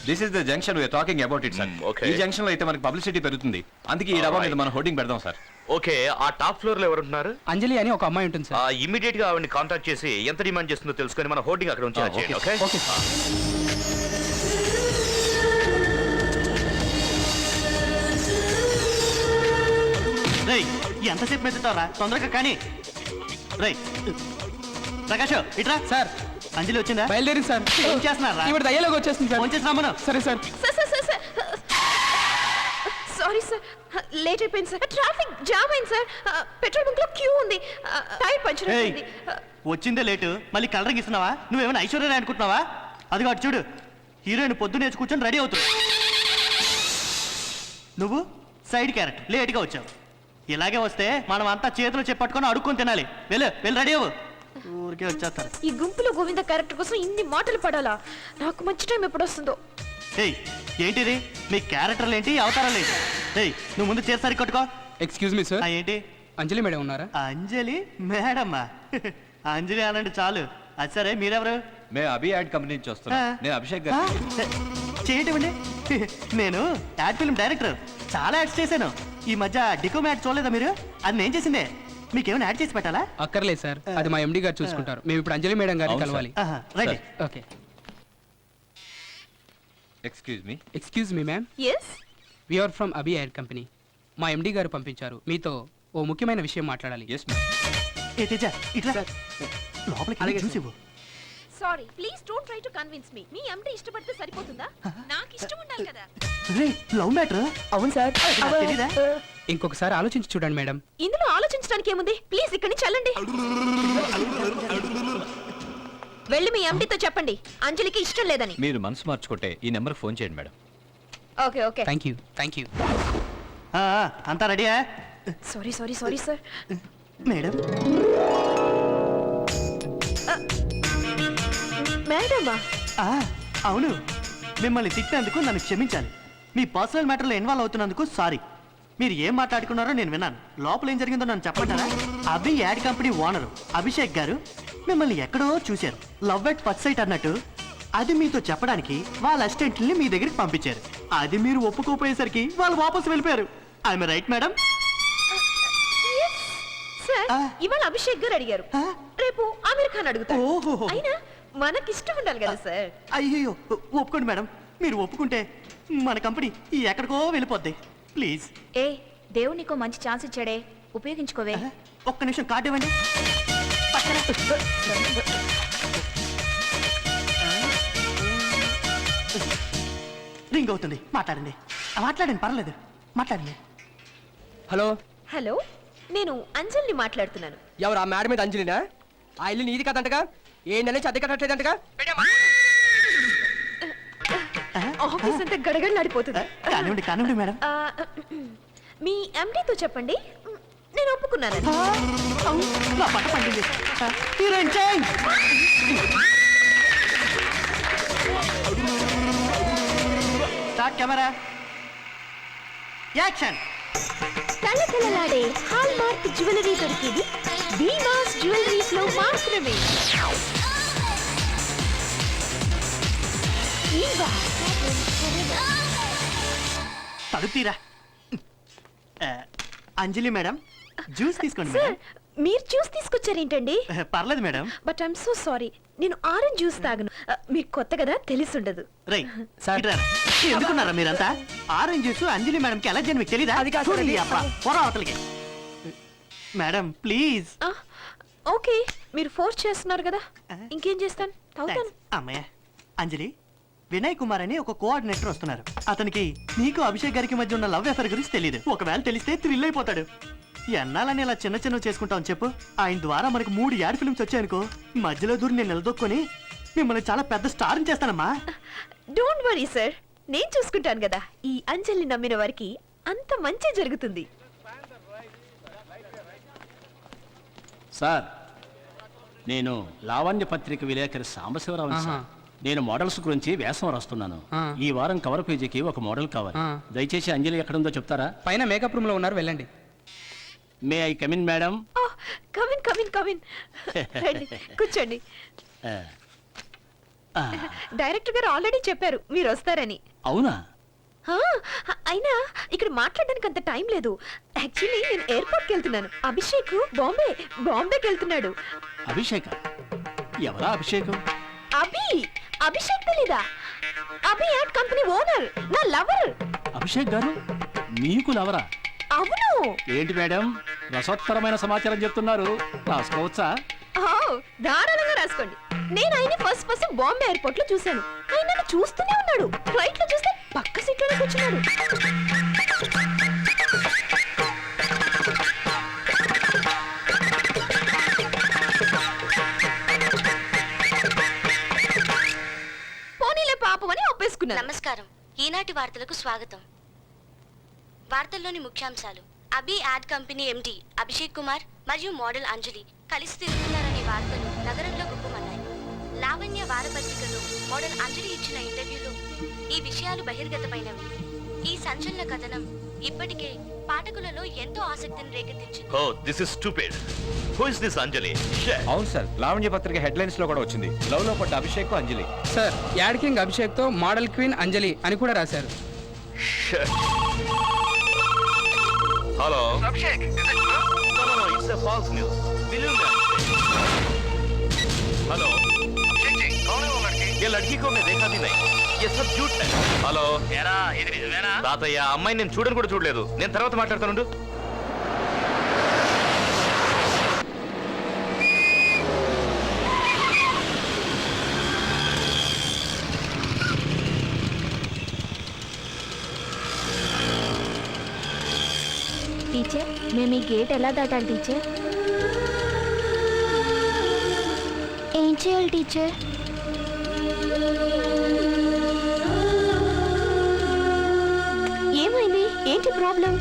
This is the junction we're talking about it sir. okay. ఈ junction లో అయితే మనకి పబ్లిసిటీ పెరుగుతుంది, అందుకే ఈ డబ్బా మీద మనం హోర్డింగ్ పెడదాం సార్. ఓకే, ఆ టాప్ ఫ్లోర్ లో ఎవరుంటున్నారు? అంజలి అని ఒక అమ్మాయి ఉంటుంది సార్. ఇమీడియట్ గా ఆవిడని కాంటాక్ట్ చేసి ఎంత డిమాండ్ చేస్తుందో తెలుసుకొని మన హోర్డింగ్ అక్కడ ఉంచేలా చేయండి. Okay okay sir. రేయ్ ఎంతసేపు మెచ్చుతావరా, తొందరగా కానీ. రేయ్ ప్రకాష్ ఇట్రా. సార్ అంజలి వచ్చిందా? బయలుదేరింది సార్. ఏం చేస్తున్నారా? ఇప్పుడు దయ్యాలోకి వచ్చేస్తుంది సార్. ఫోన్ చేసి రమ్మను. సరే సార్. సారీ సార్, లేట్ అయిపోయింది సార్. ట్రాఫిక్ జామ్ అయింది సార్. పెట్రోల్ బంక్ లో క్యూ ఉంది. టైర్ పంచర్ ఏయ్ అయింది. వచ్చిందే లేటు, మళ్ళీ కలరింగ్ ఇస్తున్నావా? నువ్వేమైనా ఐశ్వర్య అనుకుంటున్నావా? అదిగో అటు చూడు, హీరోయిన్ పొద్దున్నే కూర్చొని రెడీ అవుతుంది. నువ్వు సైడ్ క్యారెట్ లేట్గా వచ్చావు. ఇలాగే వస్తే మనం అంతా చేతిలో చెప్పట్టుకొని అడుక్కొని తినాలి. వెళ్ళి రెడీ అవ్వు. ఊరికే వచ్చేస్తారు. ఈ గుంపులో గోవింద క్యారెక్టర్ కోసం ఇన్ని మాటలు పడాలా? నాకు మంచి టైం ఎప్పుడు వస్తుందో. ఏయ్ ఏంటిది? మీ క్యారెక్టర్లు ఏంటి, అవతారాలు ఏంటి? ఏయ్ నువ్వు ముందు చేసారి కట్టుకో. Excuse me sir. ఏంటి? అంజలి మేడం ఉన్నారా? అంజలి మేడమ్మా? అంజలి అనండి చాలు. అది సరే, మీరెవరు? మేము అభి యాడ్ కంపెనీ నుంచి వస్తున్నాం. నేను అభిషేక్ గారు. చేయటండి. నేను యాడ్ ఫిల్మ్ డైరెక్టర్, చాలా యాడ్స్ చేశాను. ఈ మధ్య డికోమ్ యాడ్ చూడలేదా మీరు? అది నేను చేసిందే. మీకేమైనా యాడ్ చేసి పెట్టాలా? అక్కర్లేదు సార్, అది మా ఎండి గారు చూసుకుంటారు. మేము ఇప్పుడు అంజలి మేడం గారిని అవును కలవాలి. Right. Okay. Excuse me. Excuse me ma'am, yes, we are from Abhi ad company. మా ఎండి గారు పంపించారు, మీతో ఓ ముఖ్యమైన విషయం మాట్లాడాలి. Yes ma'am. ఏ తేజ ఇట్లా లోపలికి చూసి ఇవ్వు. Sorry, please don't try to convince me. మీ ఎండి ఇష్టపడితే సరిపోతుందా? నాకు ఇష్టం ఉండాలి కదా. రే లవ్ మ్యాటర్. అవును సార్. తెలీదా? ఇంకొకసారి ఆలోచించి చూడండి మేడం. ఇందులో ఆలోచించడానికి ఏముంది? ప్లీజ్ ఇక్కడి నుంచి వెళ్ళండి. వెళ్ళి మీ ఎండితో చెప్పండి అంజలికి ఇష్టం లేదని. మీరు మనసు మార్చుకుంటే ఈ నెంబర్కి ఫోన్ చేయండి madam. Okay okay. Thank you. అంతా రెడీయా? Sorry sorry sorry sir. Madam. మేడమా? అవును, మిమ్మల్ని తిట్టినందుకు నన్ను క్షమించాలి. మీ పర్సనల్ మ్యాటర్లో ఇన్వాల్వ్ అవుతున్నందుకు సారీ. మీరు ఏం మాట్లాడుకున్నారో నేను విన్నాను. లోపల ఏం జరిగిందో నన్ను చెప్పంటారా? Abhi ad company owner Abhishek garu మిమ్మల్ని ఎక్కడో చూశారు. లవ్ ఎట్ ఫస్ట్ సైట్ అన్నట్టు. అది మీతో చెప్పడానికి వాళ్ళ అసిస్టెంట్ని మీ దగ్గరికి పంపించారు. అది మీరు ఒప్పుకోపోయేసరికి వాళ్ళు వాపసు వెళ్ళిపోయారు. I'm right madam? సార్, ఇవాళ అభిషేక్ గారు అడిగారు, రేపు ఆమీర్ ఖాన్ అడుగుతారు. ఓహో. అయినా మనకి ఇష్టం ఉండాలి కదా సార్. అయ్యో ఒప్పుకోండి మేడం. మీరు ఒప్పుకుంటే మన కంపెనీ ఎక్కడికో వెళ్ళిపోద్ది. ప్లీజ్. ఏ దేవుడు నీకు మంచి ఛాన్స్ ఇచ్చాడే, ఉపయోగించుకోవే. ఒక్క నిమిషం కార్డు ఇవ్వండి. రింగ్ అవుతుంది, మాట్లాడండి. మాట్లాడండి, పర్లేదు, మాట్లాడండి. హలో. హలో, నేను అంజలిని మాట్లాడుతున్నాను. ఎవరు ఆ మేడం మీద అంజలినా? ఆ ఇల్లు నీది కదంటగా, ఏ నెల నుంచి అద్దె కట్టట్లేదంటగా. ఆఫీస్ అంతా గడగడలాడిపోతుంది. కానివ్వండి మేడం. మీ ఎండితో చెప్పండి నేను ఒప్పుకున్నాను. నా పట్ట పండింది. Heroine change. Start camera, action. తలతలలాడే హాల్మార్క్ జ్యువెలరీ దొరికేది భీమాస్ జ్యువెలరీస్ లో మాత్రమే. తడుతీరా. అంజలి మేడం, జ్యూస్ తీసుకోండి సార్, మేడం. మీరు జ్యూస్ తీసుకొచ్చారేంటండి? పర్లేదు madam. But I'm so sorry, నేను ఆరెంజ్ జ్యూస్ తాగను. మీకు కొత్త కదా, తెలిసుండదు. రై ఎందుకున్నారా మీరంతా? ఆరెంజ్ జ్యూస్ అంజలి మేడం కి ఎలా చేయని మీకు తెలీదా? అవతలికి. Madam please. ఓకే, మీరు ఫోర్స్ చేస్తున్నారు కదా, ఇంకేం చేస్తాను, తాగుతాను. అమ్మయ్య. అంజలి, వినయ్ కుమార్ అని ఒక కోఆర్డినేటర్ వస్తున్నారు. అతనికి నీకు అభిషేక్ గారికి మధ్య ఉన్న లవ్ అఫేర్ గురించి తెలియదు. ఒకవేళ తెలిస్తే థ్రిల్ అయిపోతాడు. ఎన్నాలని ఇలా చిన్న చిన్న చేసుకుంటాం చెప్పు? ఆయన ద్వారా మనకు 3 యాడ్ ఫిల్మ్స్ వచ్చాయనుకో, మధ్యలో దూరి నేను నిలదొక్కుని మిమ్మల్ని చాలా పెద్ద స్టార్ చేస్తానమ్మా. డోంట్ వరీ సార్, నేను చూసుకుంటాను కదా. ఈ అంజలిని నమ్మిన వారికి అంత మంచి జరుగుతుంది. సార్, నేను లావణ్య పత్రిక విలేకరి సాంబశివరావు సార్. నేను మోడల్స్ గురించి వ్యాసం రాస్తున్నాను. ఈ వారం కవర్ పేజీకి ఒక మోడల్ కావాలి. దయచేసి అంజలి ఎక్కడుందో చెప్తారా? పైన మేకప్ రూమ్ లో ఉన్నారు, వెళ్ళండి. May I come in madam? Come in come in come in. కూర్చోండి. డైరెక్టర్ గారు ఆల్రెడీ చెప్పారు మీరు వస్తారని. అవునా? ఆ, అయినా ఇక్కడ మాట్లాడడానికి అంత టైం లేదు. యాక్చువల్లీ నేను ఎయిర్పోర్ట్కి వెళ్తున్నాను. అభిషేక్ బాంబేకి వెళ్తున్నాడు. అభిషేక? ఎవరా అభిషేకం? అభిషేక్ తెలీదా? అభి యాడ్ కంపెనీ ఓనర్, నా లవర్. అభిషేక్ గారు మీకు లవరా? అవును. ఏంటి మేడం రసోత్తరమైన సమాచారం చెప్తున్నారు, రాసుకోవచ్చా? ధారాళంగా రాసుకోండి. నేను ఆయన ఫస్ట్ బాంబే ఎయిర్పోర్ట్ లో చూశాను. ఆయన నన్ను చూస్తూనే ఉన్నాడు. ఫ్లైట్ లో చూస్తే పక్క సీట్ లోనే కూర్చున్నాడు. పోనీలే పాపం అని ఒప్పేసుకున్నాను. నమస్కారం. ఈనాటి వార్తలకు స్వాగతం. వార్తల్లోని ముఖ్యాంశాలు: Abhi ad company MD Abhishek Kumar మరియు మోడల్ అంజలి కలిసి తిరుగుతున్నారనే వార్తలు నగరంలో గుప్పమన్నాయి. లావణ్య వారపత్రికలో మోడల్ అంజలి ఇచ్చిన ఇంటర్వ్యూలో ఈ విషయాలు బహిర్గతమైనవి. ఈ సంచలన కథనం ఇప్పటికే పాఠకులలో ఎంతో ఆసక్తిని రేకెత్తించింది. Oh this is stupid. Who is this Anjali? అవును సార్, లావణ్య పత్రిక హెడ్లైన్స్ లో కూడా వచ్చింది. లవ్ లో పడ్డ Abhishek Anjali. Sir, ad king Abhishek తో మోడల్ క్వీన్ అంజలి అని కూడా రాశారు. Hello Abhishek, no, it's a false news. Believe me. Hello Abhishek ji, कौन है वो लड़की? ये लड़की को मैं देखा भी नहीं. ये सब झूठ है. హలో ఏరా, ఇది నిజమేనా? తాతయ్య, అమ్మాయిని నేను చూడను కూడా చూడలేదు. నేను తర్వాత మాట్లాడతాను. టీచర్, మేము ఈ గేట్ ఎలా దాటాలి టీచర్? ఏం చేయాలి టీచర్? ఏమైంది? ఏంటి ప్రాబ్లం?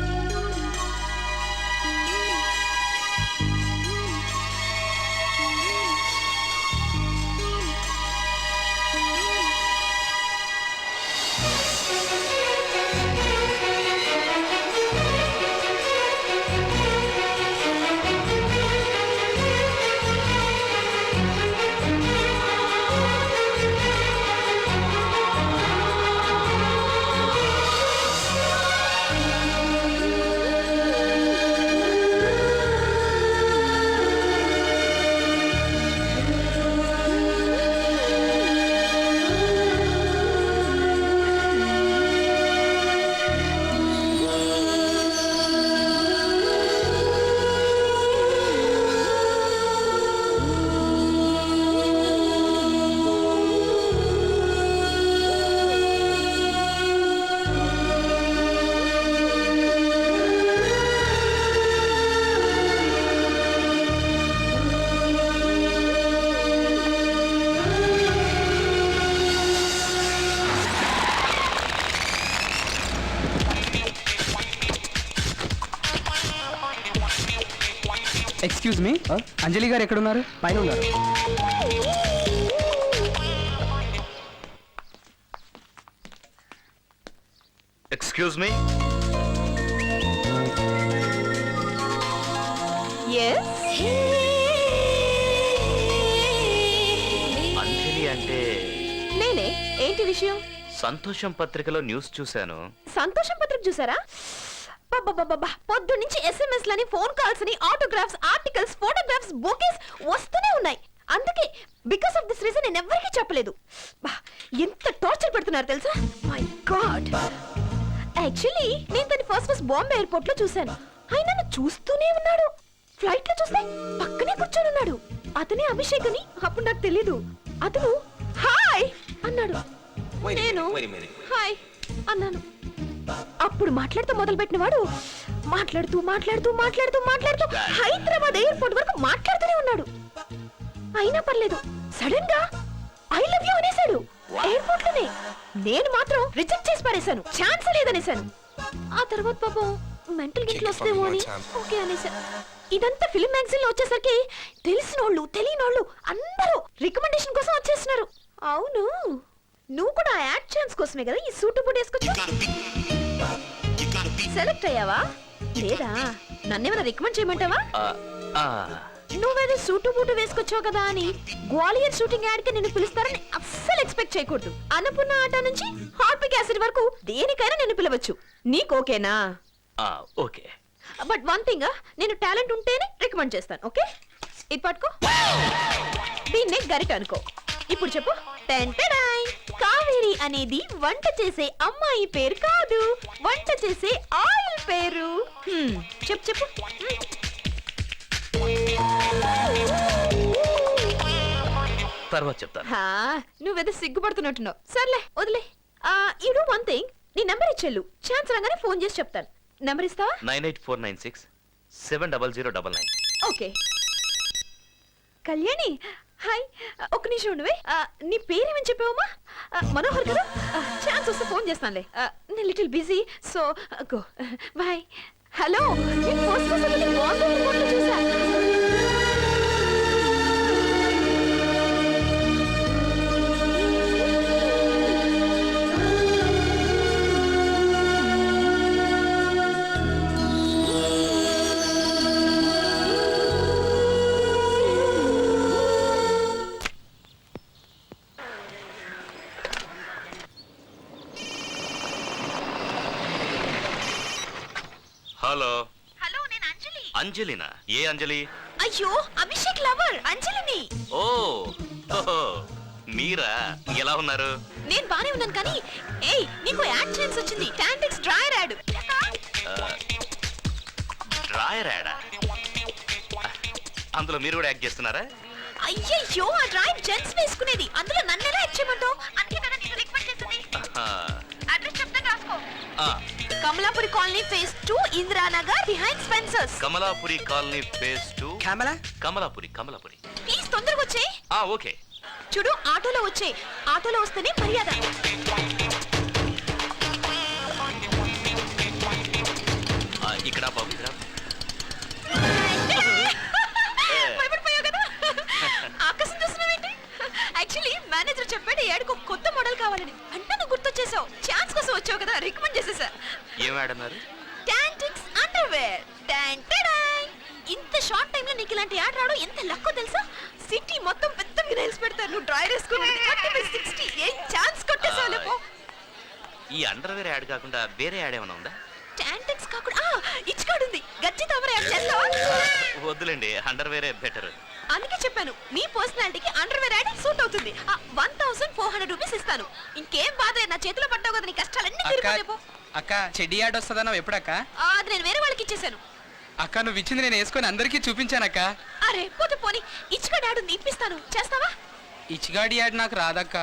ఎక్స్క్యూజ్ మీ, అంజలి గారు ఎక్కడున్నారు? పైన ఉన్నారు. Excuse me. అంజలి అంటే నేనే. ఏంటి విషయం? సంతోషం పత్రికలో న్యూస్ చూశాను. సంతోషం పత్రిక చూసారా? పొద్దు నుంచి ఎస్ఎంఎస్ లని, ఫోన్ కాల్స్ అని, ఆటోగ్రాఫ్స్, ఆర్టికల్స్, ఫోటోగ్రాఫ్స్, బొకేస్ వస్తూనే ఉన్నాయి. అందుకే బికాస్ ఆఫ్ దిస్ రీజన్ నేను ఎవరికీ చెప్పలేదు. ఎంత టార్చర్ పెడుతున్నారు తెలుసా? My God. యాక్చువల్లీ నేను తన ఫస్ట్ బాంబే ఎయిర్పోర్ట్ లో చూశాను. ఆయన నన్ను చూస్తూనే ఉన్నాడు. ఫ్లైట్ లో చూస్తే పక్కనే కూర్చొని ఉన్నాడు. అతనే అభిషేక్ అని అప్పుడు నాకు తెలీదు. అతను హాయ్ అన్నాడు. నేను హాయ్ అన్నాను. అప్పుడు మాట్లాడుతూ మొదలుపెట్టిన వాడు మాట్లాడుతూ హైదరాబాద్ ఎయిర్పోర్ట్ వరకు మాట్లాడుతూనే ఉన్నాడు. అయినా పర్లేదు, సడన్ గా ఐ లవ్ యూ అనేసాడు ఎయిర్పోర్ట్ లోనే. నేను మాత్రం రిజెక్ట్ చేసి పారేశాను. ఛాన్స్ లేదనేసాను. ఆ తర్వాత పాపం మెంటల్ గిట్లు వస్తేమో అని ఓకే అనేసాను. ఇదంతా ఫిల్మ్ మ్యాగజైన్ లో వచ్చేసరికి తెలిసినోళ్ళు తెలియనోళ్ళు అందరూ రికమెండేషన్ కోసం వచ్చేస్తున్నారు. అవును, నువ్వు కూడా యాడ్ ఛాన్స్ కోసమే కదా ఈ సూట్ బూట్ వేసుకొచ్చా? సెలెక్ట్ అయ్యావా లేదా? నన్నేమైనా రికమెండ్ చేయమంటావా? నువ్వేదో సూటు బూటు వేసుకొచ్చావు కదా అని గ్వాలియర్ షూటింగ్ యాడ్ కి నిన్ను పిలుస్తారని అస్సలు ఎక్స్పెక్ట్ చేయకూడదు. అన్నపూర్ణ ఆట నుంచి హార్పిక్ యాసిడ్ వరకు దేనికైనా నిన్ను పిలవచ్చు. నీకు ఓకేనా? ఓకే. బట్ వన్ థింగ్, నేను టాలెంట్ ఉంటేనే రికమెండ్ చేస్తాను. ఓకే, ఇది పట్టుకో, దీన్నే గరిట అనుకో. ఇప్పుడు చెప్పు. టెంటడాయ్. కావేరి అనేది వంట చేసే అమ్మాయి పేరు కాదు, వంట చేసే ఆయిల్ పేరు. చెప్పు చెప్పు. తర్వాత చెప్తాను. నువ్వేదో సిగ్గుపడుతున్నట్టున్నావు. సర్లే వదిలే. యు డూ వన్ థింగ్, నీ నెంబర్ ఇచ్చేళ్ళు, ఛాన్స్ రాగానే ఫోన్ చేసి చెప్తాను. నెంబర్ ఇస్తావా? 9849670099. ఓకే. కళ్యాణి, హాయ్. ఒక్క నిమిషం నువ్వే. నీ పేరేమని చెప్పావమ్మా? మనోహర్ కదా? ఛాన్స్ వస్తే ఫోన్ చేస్తానులే. నేను little busy, so go bye. Hello, నేను ఫస్ట్ చూసా. హలో. హలో, నేను అంజలి. అంజలినా? ఏ అంజలి? అయ్యో, అభిషేక్ లవర్ అంజలిని. ఓహో, మీరా? ఎలా ఉన్నారు? నేను బానే ఉన్నాను కానీ ఏయ్, నీకు యాడ్ ఛాన్స్ వచ్చింది. టాంటిక్స్ డ్రైయర్ యాడ్. డ్రాయర్ యాడా? అందులో మీరు కూడా యాక్ట్ చేస్తున్నారా? అయ్యయ్యో, ఆ డ్రైవ్ జెంట్స్ వేసుకునేది. అందులో నన్ను ఎలా యాక్ట్ చేయమంటావు? అందుకే కదా నేను రిక్వెస్ట్ చేసింది. అడ్రస్ చెప్తా, రాసుకో. Kamalapuri colony phase 2, Indiranagar behind Spencer's. Kamalapuri colony phase 2. Kamalapuri. Please తొందరగా వచ్చేయ్. ఓకే. చూడు, ఆటోలో వచ్చేయ్. ఆటోలో వస్తేనే మర్యాద. ఇక్కడ బాబు, ఇక్కడ. భయపడిపోయావు కదా? ఆకాశం చూస్తున్నావేంటి? యాక్చువల్లీ మేనేజర్ చెప్పాడు ఏడుకో కొత్త మోడల్ కావాలని. అంటే నువ్వు గుర్తొచ్చేసావు. ఛాన్స్ కోసం వచ్చావు కదా, రికమెండ్ చేసేసా. ఏం యాడ్ అన్నారు? టాంటిక్స్ అండర్వేర్. టాంటడాయ్. ఇంత షార్ట్ టైం లో నీకు ఇలాంటి యాడ్ రావడం ఎంత లక్కో తెలుసా? సిటీ మొత్తం పెద్ద వినైల్స్ పెడతారు. నువ్వు డ్రైవర్ వేసుకుని 60 ఏ ఛాన్స్ కొట్టేసావు లేపో. ఈ అండర్వేర్ యాడ్ కాకుండా వేరే యాడ్ ఏమైనా ఉందా? టాంటిక్స్ కాకుండా ఇచ్చుకాడు ఉంది. గజ్జి తమర యాడ్ చేస్తావా? వద్దులేండి, అండర్వేరే బెటర్. అందుకే చెప్పాను, మీ పర్సనాలిటీకి అండర్వేర్ యాడ్ సూట్ అవుతుంది. 1400 రూపీస్ ఇస్తాను. ఇంకేం బాధ, నా చేతిలో పడ్డావు కదా, నీ కష్టాలన్నీ తీరిపోలేపో. అక్క, చెడ్డి యాడ్ వస్తుందన్నావు ఎప్పుడక్క? అది నేను వేరే వాళ్ళకి ఇచ్చేసాను. అక్క, నువ్వు ఇచ్చింది నేను వేసుకొని అందరికీ చూపించానక్క. అరే పోతే పోని, ఇచ్చుకాడు యాడ్ ఉంది, ఇప్పిస్తాను. చేస్తావా? ఇచ్చిగాడి యాడ్ నాకు రాదక్క.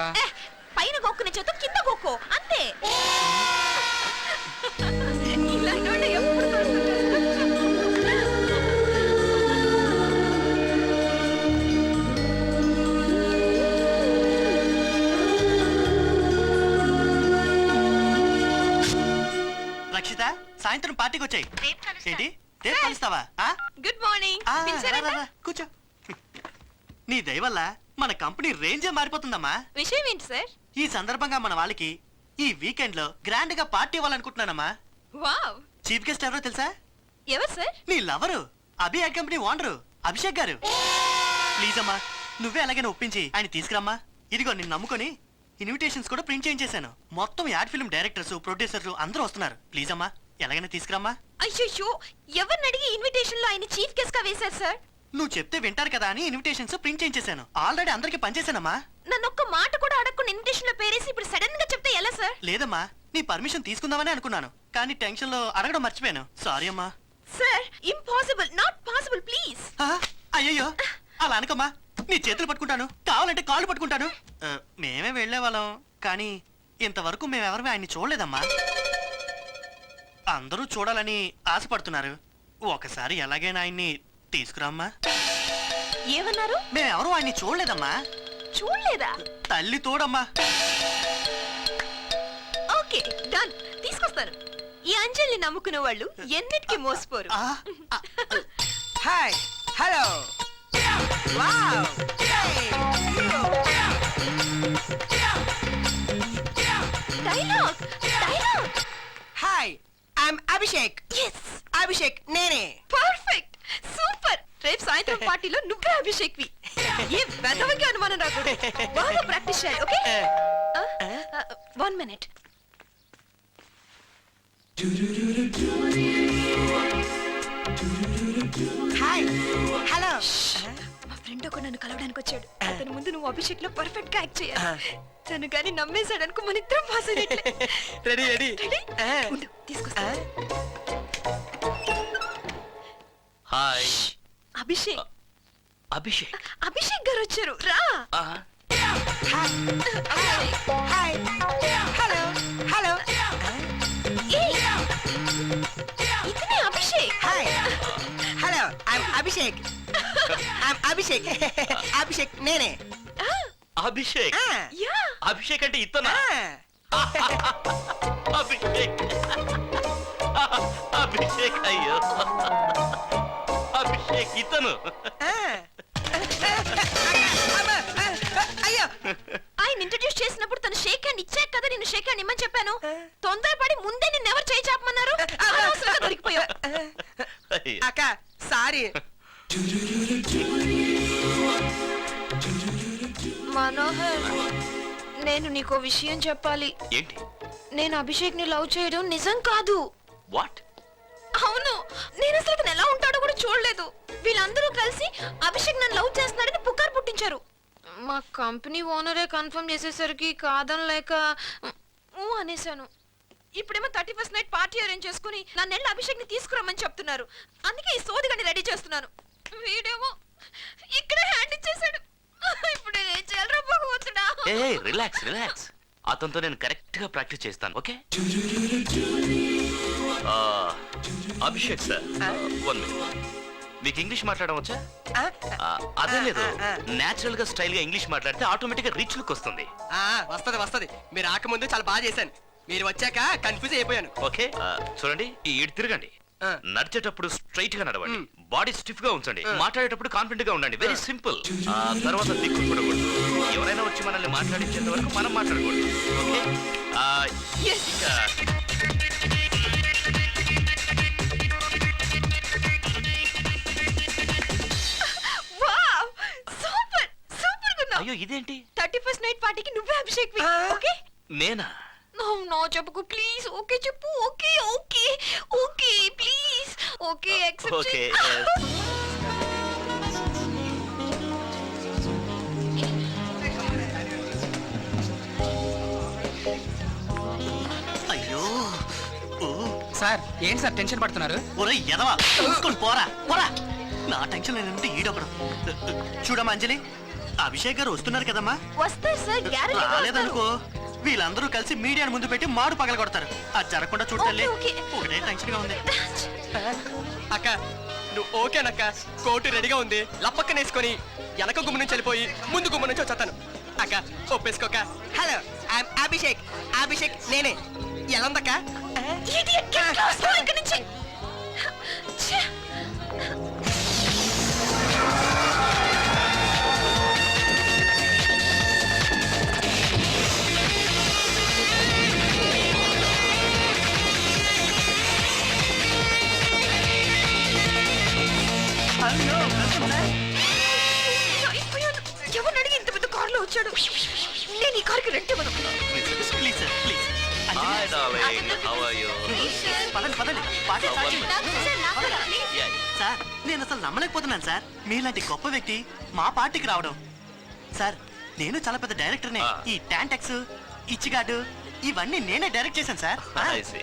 పైన గొక్కునే చేతో కింద గొక్కో, అంతే. ఇలాంటి వాళ్ళు ఎప్పుడు రక్షిత, సాయంత్రం పార్టీకి వచ్చాయి. ఏంటి రేపు కలుస్తావా? Good morning. కూర్చో. నీ దయ వల్ల మన కంపెనీ రేంజే మారిపోతుందమ్మా. విషయం ఏంటి సార్? ఈ సందర్భంగా మన వాళ్ళకి ఈ వీకెండ్ లో గ్రాండ్ గా పార్టీ ఇవ్వాలనుకుంటున్నానమ్మా. వావ్. చీఫ్ గెస్ట్ ఎవరో తెలుసా? ఎవరు సార్? నీ లవరు, అభి యాడ్ కంపెనీ ఓనరు అభిషేక్ గారు. ప్లీజ్ అమ్మా, నువ్వే అలాగైనా ఒప్పించి ఆయన తీసుకురమ్మా. ఇదిగో నిన్ను నమ్ముకొని ఇన్విటేషన్స్ కూడా ప్రింట్ చేయించేశాను. మొత్తం యాడ్ ఫిల్మ్ డైరెక్టర్స్, ప్రొడ్యూసర్స్ అందరూ వస్తున్నారు. ప్లీజ్ అమ్మా, ఎలాగైనా తీసుకురమ్మా. అయ్యో, ఎవరిని అడిగి ఇన్విటేషన్ లో ఆయన చీఫ్ గెస్ట్ గా వేశారు సార్? నువ్వు చెప్తే వింటారు కదా అని ఇన్విటేషన్స్ ప్రింట్ చేయించేశాను. ఆల్రెడీ అందరికి పనిచేశానమ్మా. నన్ను ఒక్క మాట కూడా అడగకుండా ఇన్విటేషన్ లో పేరేసి ఇప్పుడు సడన్ గా చెప్తే ఎలా సార్? లేదమ్మా, నీ పర్మిషన్ తీసుకుందామని అనుకున్నాను, కానీ టెన్షన్ లో అడగడం మర్చిపోయాను. సారీ అమ్మా. Sir, impossible, not possible, please. అయ్యయ్యో, అలా అనకమ్మా. నీ చేతులు పట్టుకుంటాను, కావాలంటే కాళ్ళు పట్టుకుంటాను. మేమే వెళ్లే వాళ్ళం, కానీ ఇంతవరకు మేమెవరమే ఆయన్ని చూడలేదమ్మా. అందరూ చూడాలని ఆశపడుతున్నారు. ఒకసారి ఎలాగైనా ఆయన్ని తీసుకురామ్మా. ఏమన్నారు? మేమెవరూ ఆయన్ని చూడలేదమ్మా. చూడలేదా? తల్లి తోడమ్మా. ఓకే, డన్, తీసుకొస్తాను. ఈ అంజలిని నమ్ముకునే వాళ్ళు ఎన్నిటికీ మోసపోరు. Hi, hello, wow, dialogue. Hi, I'm Abhishek. Yes, Abhishek నేనే. Perfect, super. రేపు సాయంత్రం పార్టీలో నువ్వే అభిషేక్వి. ఏ వెదవకి అనుమానం రాకూడదు. బాగా ప్రాక్టీస్ చేయాలి, ఓకే? 1 minute. హాయ్ హలో మా ఫ్రెండ్ ఒక నన్ను కలవడానికి వచ్చాడు. అతని ముందు నువ్వు అభిషేక్ లో పర్ఫెక్ట్ గా యాక్ట్ చేయాలి. తను కానీ నమ్మేశాడు అనుకో, మన ఇద్దరం పాస్ అయినట్లే. Ready ready ready? ఉండు, తీసుకొస్తా. హాయ్ అభిషేక్, అభిషేక్. అభిషేక్ గారు వచ్చారు, రా. హాయ్ హలో హలో ఏయ్, ఇతనే Abhishek. Hi hello I'm Abhishek Abhishek Abhishek నేనే అభిషేక్. యా, అభిషేక్ అంటే ఇతనా? అభిషేక్. అభిషేక్ అయ్యో. అభిషేక్ ఇతను. అయ్యో ఆయన ఇంట్రడ్యూస్ చేసినప్పుడు తను షేక్ హ్యాండ్ ఇచ్చాక కదా నేను షేక్ హ్యాండ్ ఇమ్మని చెప్పాను. తొందరపడి ముందే నిన్ను ఎవరు చేయి చెప్పమన్నారు? అనవసరంగా దొరికిపోయావు. అయ్యో. అక్క సారీ మనోహర్, నేను నీకో విషయం చెప్పాలి. ఏంటి? నేను అభిషేక్ ని లవ్ చేయడం నిజం కాదు. వాట్? అవును, నేను అసలు అతను ఎలా ఉంటాడో కూడా చూడలేదు. వీళ్ళందరూ కలిసి అభిషేక్ నన్ను లవ్ చేస్తున్నాడని పుకారు పుట్టించారు. మా కంపెనీ ఓనరే కన్ఫర్మ్ చేసేసరికి కాదనలేక అనేశాను. ఇప్పుడేమో 31st నైట్ పార్టీ అరేంజ్ చేసుకుని నన్ను వెళ్ళి అభిషేక్ ని తీసుకురమ్మని చెప్తున్నారు. అందుకే ఈ సోదిగాని రెడీ చేస్తున్నాను. వీడేమో ఇక్కడే హ్యాండ్ ఇచ్చేసాడు. ఇప్పుడు ఏం చేయాలరా భగవంతుడా? ఏ రిలాక్స్ రిలాక్స్. అతనితో నేను కరెక్ట్ గా ప్రాక్టీస్ చేస్తాను, ఓకే? Abhishek sir, 1 minute. మీకు ఇంగ్లీష్ మాట్లాడడం వచ్చా? అదే లేదు, నేచురల్ గా స్టైల్ గా ఇంగ్లీష్ మాట్లాడితే ఆటోమేటిక్ గా రిచ్ లుక్ వస్తుంది. వస్తది వస్తది. మీరు రాకముందు చాలా బాగా చేశాను, మీరు వచ్చాక కన్ఫ్యూజ్ అయిపోయాను. ఓకే, చూడండి, ఈ ఇటు తిరగండి. నడిచేటప్పుడు స్ట్రైట్ గా నడవండి. బాడీ స్టిఫ్ గా ఉంచండి. మాట్లాడేటప్పుడు కాన్ఫిడెంట్ గా ఉండండి. Very simple. తర్వాత దిక్కు చూడకూడదు. ఎవరైనా వచ్చి మనల్ని మాట్లాడించేంత వరకు మనం మాట్లాడకూడదు, ఓకే? వావ్, సూపర్ సూపర్ గున్నా. అయ్యో ఇదేంటి? 31st నైట్ పార్టీకి నువ్వే అభిషేక్ ఓకే? నేనా? నో చెప్పుకో ప్లీజ్. ఓకే చెప్పు. Okay okay okay please. Okay accept okay. అయ్యో ఓ సార్ ఏంటి సార్ టెన్షన్ పడుతున్నారు? ఒరే ఎదవా, చూసుకొని పోరా పోరా. నా టెన్షన్ ఏంటంటే ఈడొకడు. చూడమ్మా అంజలి, అభిషేక్ గారు వస్తున్నారు కదమ్మా. వస్తారు సార్, గ్యారెంటీ రాలేదనుకో వీళ్ళందరూ కలిసి మీడియాను ముందు పెట్టి మాడు పగల కొడతారు. అది జరగకుండా చూడాలి. Okay, okay. ఒకటే టెన్షన్ గా ఉంది. అక్క నువ్వు ఓకేనక్క, కోటు రెడీగా ఉంది. లప్పక్కనేసుకొని వెనక గుమ్మ నుంచి వెళ్ళిపోయి ముందు గుమ్మ నుంచి వచ్చేస్తాను. అక్క ఒప్పేసుకోక. హలో ఐఎమ్ అభిషేక్ అభిషేక్ నేనే. ఎలా ఉందక్క? ఇడియట్, గెట్ లాస్ట్ ఇక్కడి నుంచి. ఛే. హలో అయిపోయాను. ఎవరిని అడిగి ఇంత పెద్ద కారులో వచ్చాడు? నేను ఈ కారుకి రెంట్ ఇవ్వను. Please sir please. Hi darling, how are you? పదండి పదండి పార్టీ స్టార్ట్ చేయండి. సార్, నాకు కూడా, please. యా. సార్ నేను అసలు నమ్మలేకపోతున్నాను సార్, మీలాంటి గొప్ప వ్యక్తి మా పార్టీకి రావడం. సార్ నేను చాలా పెద్ద డైరెక్టర్నే. ఈ టాంటెక్స్, ఇచ్చిగాడు ఇవన్నీ నేనే డైరెక్ట్ చేశాను సార్. I see.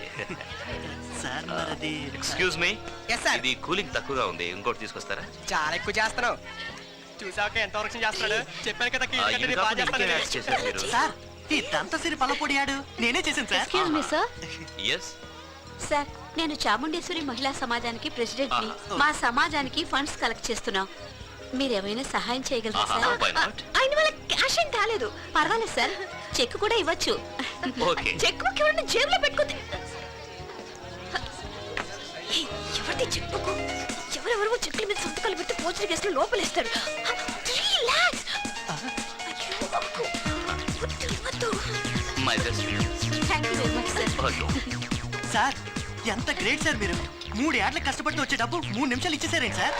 సార్ మరది ఎక్స్క్యూజ్ మీ, ఎస్ సార్. ఇది కూలింగ్ తక్కువగా ఉంది, ఇంకోటి తీసుకొస్తారా? చాలా ఎక్కువ చేస్తున్నావు. చూసాక ఎంత వరకు చేస్తున్నాడు. చెప్పాను కదా కీడు కట్టని బాగా ఇంకా చేస్తానని. యాడ్ చేశారు మీరు. సార్ ఈ దంతసిరి పలపొడియాడు నేనే చేశాను sir. Excuse me sir. yes. Sir, నేను చాముండేశ్వరి మహిళా సమాజానికి ప్రెసిడెంట్ ని. మా సమాజానికి ఫండ్స్ కలెక్ట్ చేస్తున్నాం. మీరేమైనా సహాయం చేయగలరా సార్? why not? ఆయన వాళ్ళ క్యాష్ ఏం కాలేదు. పర్వాలేదు సార్, చెక్ కూడా ఇవ్వచ్చు. ఓకే. చెక్ బుక్ ఎవరైనా జేబులో పెట్టుకుంది. ఎవరిది చెక్ బుక్? ఎవరెవరో చెక్కుల మీద సంతకాలు పెట్టి పోస్టర్ కేసులు లోపలేస్తాడు. 3 lakhs. అయ్యో, వద్దు. My best. Thank you very much sir. Okay. Sir ఎంత గ్రేట్ సార్ మీరు. 3 ఏళ్ల కష్టపడితే వచ్చే డబ్బు 3 నిమిషాలు ఇచ్చేసారేంటి సార్?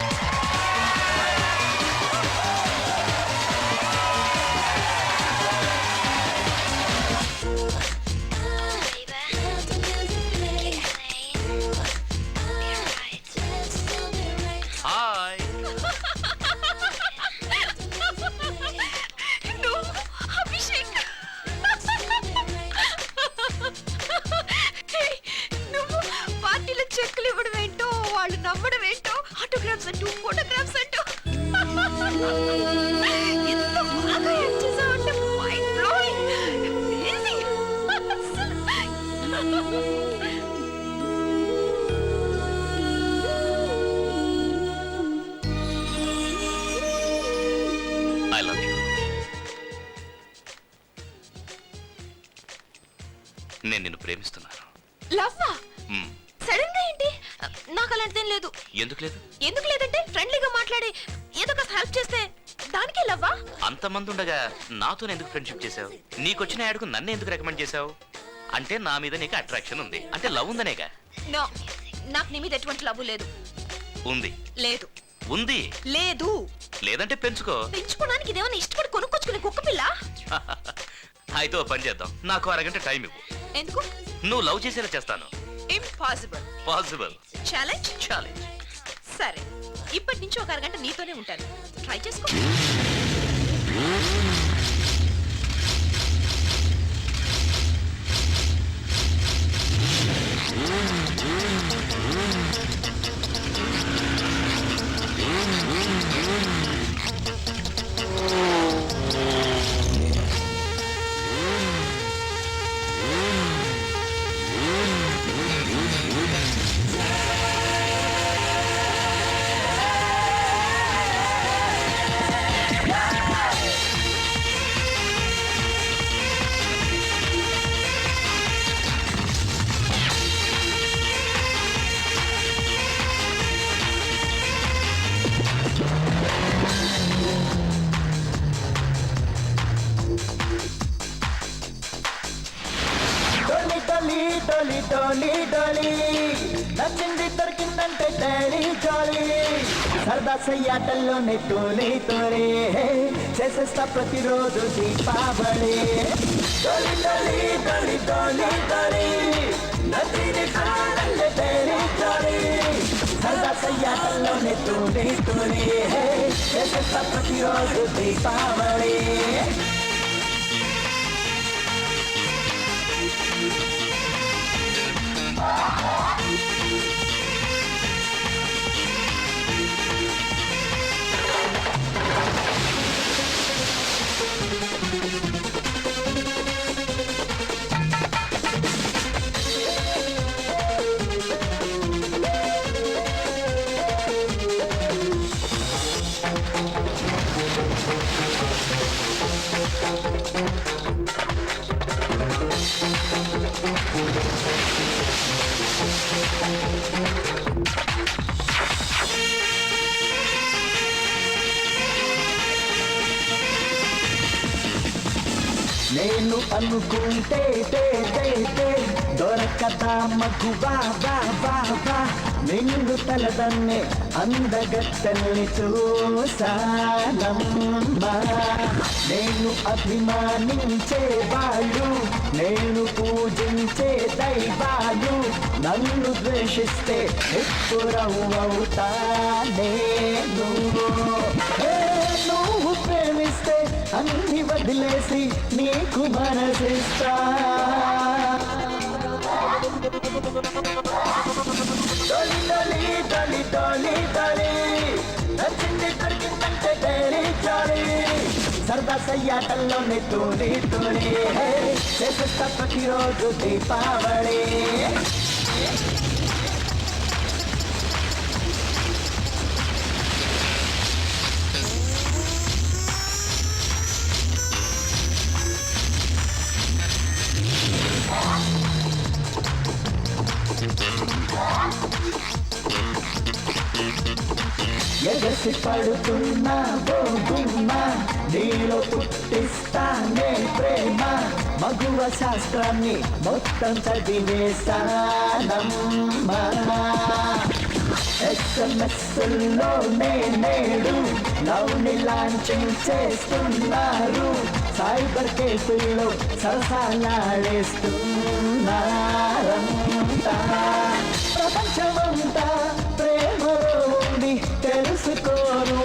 హాయ్. అభిషేక్ నువ్వు పార్టీలో చెక్కులు ఇవ్వడం ఏంటో వాళ్ళు నమ్మడం ఏంటో ఆటోగ్రాఫ్స్ అంటూ ఫోటోగ్రాఫ్స్ అంటూ ఎంత బాగా యాక్ట్ చేసావంటే mind blowing amazing I love you. నేను నిన్ను ప్రేమిస్తున్నాను. లవ్వా మ్మ్. సడన్ గా ఏంటి? నాకు అలాంటిదేం లేదు. ఎందుకు లేదు? ఎందుకు లేదంటే ఫ్రెండ్లీగా మాట్లాడి ఏదో కాస్త హెల్ప్ చేస్తే దానికే లవ్వా? అంతమంది ఉండగా నాతో ఎందుకు ఫ్రెండ్షిప్ చేసావు? నీకొచ్చిన యాడ్కు నన్ను ఎందుకు రికమెండ్ చేసావు? అంటే నా మీద నీకు అట్రాక్షన్ ఉంది, అంటే లవ్ ఉందనేగా? నో, నాకు నీ మీద ఎటువంటి లవ్ లేదు. ఉంది. లేదు. ఉంది. లేదు. లేదంటే పెంచుకో. పెంచుకోవడానికి ఇదేమన్నా ఇష్టపడి కొనుక్కొచ్చుకునే కుక్క పిల్ల? అయితే ఓ పని చేద్దాం, నాకు అరగంట టైం ఇవ్వు. ఎందుకు? నువ్వు లవ్ చేసేలా చేస్తాను. ఇంపాసిబుల్. పాసిబుల్. ఛాలెంజ్? ఛాలెంజ్. సరే, ఇప్పటి నుంచి ఒక అరగంట నీతోనే ఉంటాను. ట్రై చేసుకో. డోలి డోలి డోలి నచ్చింది దొరికిందంటే డైలీ జాలీ సరదా సయ్యాటల్లోనే తోలి తోలి చేసేస్తా ప్రతిరోజు దీపావళి డోలి డోలి డోలి డోలి డోలి నచ్చింది దొరికిందంటే డైలీ జాలీ సరదా సయ్యాటల్లోనే తోలి తోలి చేసేస్తా ప్రతిరోజు దీపావళి నేను అనుకుంటే దొరకదా మగువా వా వా వా నిన్ను తలదన్నే అందగత్తల్ని చూసానమ్మా నేను అభిమానించే వాళ్ళు నేను పూజించే దైవాలు నన్ను ద్వేషిస్తే ఎప్పుడవుతా నేను నువ్వు ప్రేమిస్తే అన్ని వదిలేసి నీకు మనసిస్తా డోలి డోలి డోలి డోలి డోలి నచ్చింది దొరికిందంటే డైలీ జాలీ సరదా సయ్యాటల్లోనే తోలి తోలి చేసేస్తా ప్రతిరోజు దీపావళి ఎగసి పడుతున్నా ఓ గుమ్మ నీలో పుట్టిస్తానే ప్రేమ మగువ శాస్త్రాన్ని మొత్తం చదివేశానమ్మా ఎస్ఎంఎస్లోనే నేడు లవ్ని లాంచింగ్ చేస్తున్నారు సైబర్ కేఫ్లో సరసాలాడేస్తున్నారంతా ప్రపంచమంతా ప్రేమలో ఉంది తెలుసుకోరు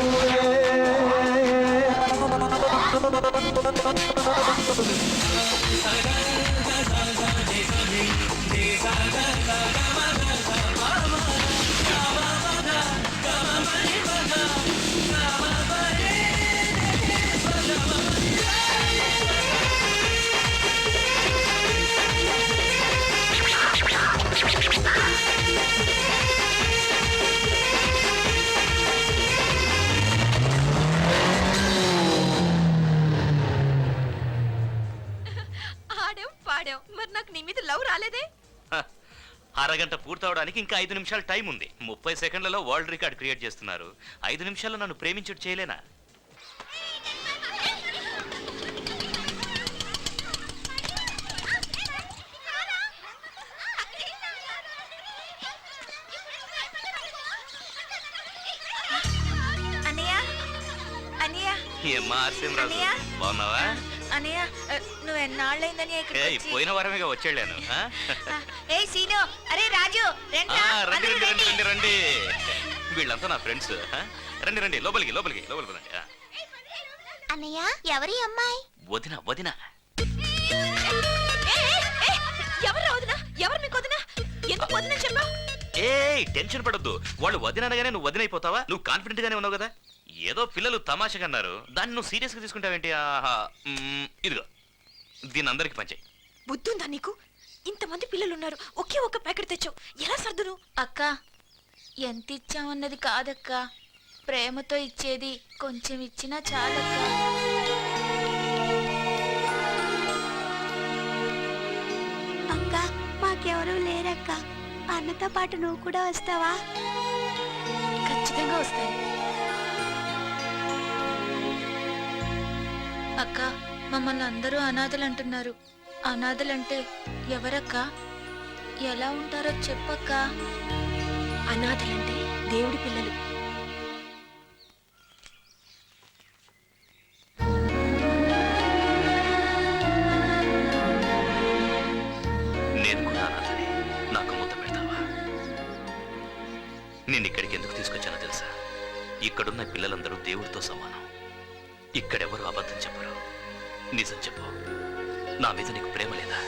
ఆడాం పాడాం మరి నాకు నీ మీద లవ్ రాలేదే హ, అరగంట పూర్తవడానికి ఇంకా 5 నిమిషాలు టైం ఉంది. 30 సెకండ్లలో వరల్డ్ రికార్డ్ క్రియేట్ చేస్తున్నారు. 5 నిమిషాల్లో నన్ను ప్రేమించుడు చేయలేనా? అన్నయ్య అన్నయ్య ఏమ్మా ఆర్సేం రాజు, అన్నయ్య? బాగున్నావా? అన్నయ్య నువ్వు ఎన్నాళ్ళైందని ఏయ్, పోయిన వారమేగా వచ్చేళ్ళాను. ఏ సీను అరే రాజు రండి రండి రండి రండి రండి. వీళ్ళంతా నా ఫ్రెండ్స్. రండి రండి, లోపలికి లోపలికి లోపలికి రండి. అన్నయ్య ఎవరి అమ్మాయి? వదిన వదిన. ఎవరు వదినా ఎవరు మీకు వదినా ఎందుకు వదినా చెప్పా ఏ టెన్షన్ పడొద్దు. వాళ్ళు వదిన అనగానే నువ్వు వదినైపోతావా? నువ్వు కాన్ఫిడెంట్ గానే ఉన్నావు కదా. ఏదో పిల్లలు తమాషగా అన్నారు, దాన్ని నువ్వు సీరియస్ గా తీసుకుంటావేంటి? ఆహా, ఇదిగో దీని అందరికి పంచాయి. బుద్ధుందా నీకు? ఇంతమంది పిల్లలు ఉన్నారు, ఒకే ఒక ప్యాకెట్ తెచ్చావు, ఎలా సర్దును? అక్క ఎంత ఇచ్చామన్నది కాదక్క, ప్రేమతో ఇచ్చేది. కొంచెం ఇచ్చినా చాలక్క. అక్క మాకెవరూ లేరక్క, అన్నతో పాటు నువ్వు కూడా వస్తావా? ఖచ్చితంగా వస్తాయి అక్క. మమ్మల్ని అందరూ అనాథలు అంటున్నారు. అనాథలంటే ఎవరక్క? ఎలా ఉంటారో చెప్పక్క. అనాథలంటే దేవుడి పిల్లలు. నేను కూడా అనాథనే. నాకు ముద్ద పెడతావా? నేను ఇక్కడికి ఎందుకు తీసుకొచ్చానో తెలుసా? ఇక్కడున్న పిల్లలందరూ దేవుడితో సమానం. ఇక్కడెవరు అబద్ధం చెప్పరు. నిజం చెప్పు, నా మీద నీకు ప్రేమ లేదా?